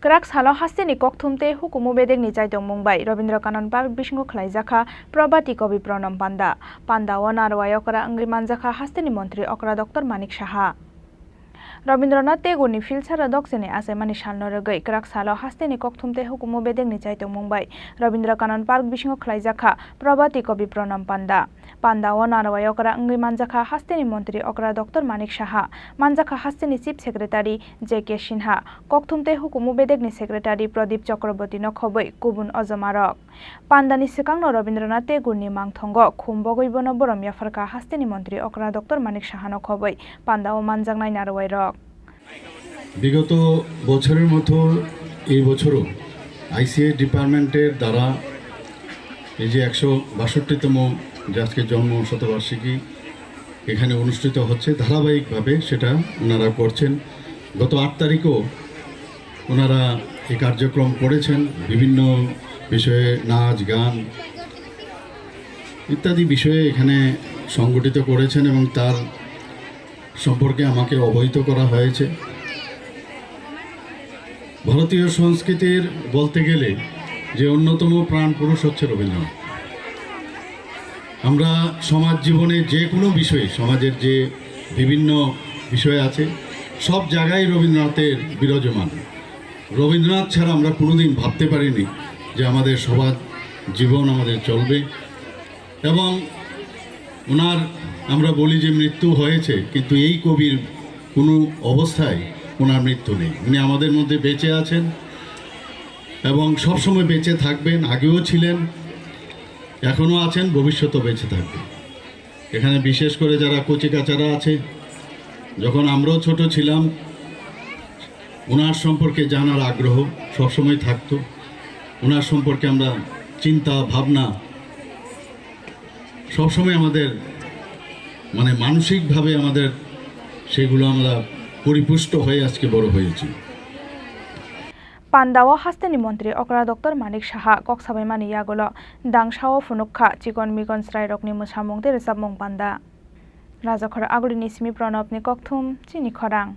Kraksalo hasteni kokthumte hukumu Bedekni Chaitokmung bai Rabindra Kanan Park bisingo Khlajakha Prabhati Kavi Pranaam Panda Panda o narwai okra angri manjakha hasteni montri okra Dr. Manik Saha Rabindranath Tagore ni filsara dokseni asaimani salnorogoi Kraksalo hasteni kokthumte hukumu Bedekni Chaitokmung bai Rabindra Kanan Park bisingo Khlajakha Prabhati Kavi Pranaam Panda Panda o narwai okra angri manjakha hasteni montri okra Dr. Manik Saha manjakha hasteni chief secretary JK Sinha kokthumte hukumu Bedekni secretary Pradeep Chakraborty no khoboi kubun ojomarok Pandani sikangno Rabindranath Tagore ni mangthongo khumbogoibo no borom yafarka hasteni montri okra Dr. Manik Saha no khoboi Panda o manjaknai narwai rok বিগত বছরের মতো এই বছরও ICA ডিপার্টমেন্টের দ্বারা এই যে 162তম আজকে জন্ম শতবার্ষিকী এখানে অনুষ্ঠিত হচ্ছে ধারাবাহিকভাবে সেটা ওনারা করছেন গত 8 তারিখও ওনারা এই কার্যক্রম করেছেন বিভিন্ন বিষয়ে নাচ গান ইত্যাদি বিষয়ে এখানে সংগঠিত করেছেন এবং তার সম্পর্কে আমাকে অবহিত করা হয়েছে ভারতীয় সংস্কৃতির বলতে গেলে যে অন্যতম প্রাণপুরুষ হচ্ছে রবীন্দ্রনাথ আমরা সমাজ জীবনে যে কোনো বিষয়ে সমাজের যে বিভিন্ন বিষয় আছে সব জায়গায় রবীন্দ্রনাথের বিরাজমান রবীন্দ্রনাথ ছাড়া আমরা কোনোদিন ভাবতে পারিনি যে আমাদের সমাজ জীবন আমাদের চলবে এবং ওনার আমরা বলি যে মৃত্যু হয়েছে কিন্তু এই কবির কোনো অবস্থায় ওনার মৃত্যু নেই উনি আমাদের মধ্যে বেঁচে আছেন এবং সবসময় বেঁচে থাকবেন আগেও ছিলেন এখনও আছেন ভবিষ্যতেও বেঁচে থাকবেন এখানে বিশেষ করে যারা কচিকাচারা আছে যখন আমরাও ছোট ছিলাম ওনার সম্পর্কে জানার আগ্রহ সবসময় থাকতো ওনার সম্পর্কে আমরা চিন্তা ভাবনা সবসময় আমাদের মানে মানসিকভাবে আমাদের সেগুলো আমরা পরিপুষ্ট হয়ে আজকে বড় হয়েছি Pandao hasteni montri okra Dr. Manik Saha koksabaimani yagolo dangshao funukha chikon mikon srairokni musamung te resabmung Panda Khlajakha aguri nismi Pranaam ni kokthum Chini Khorang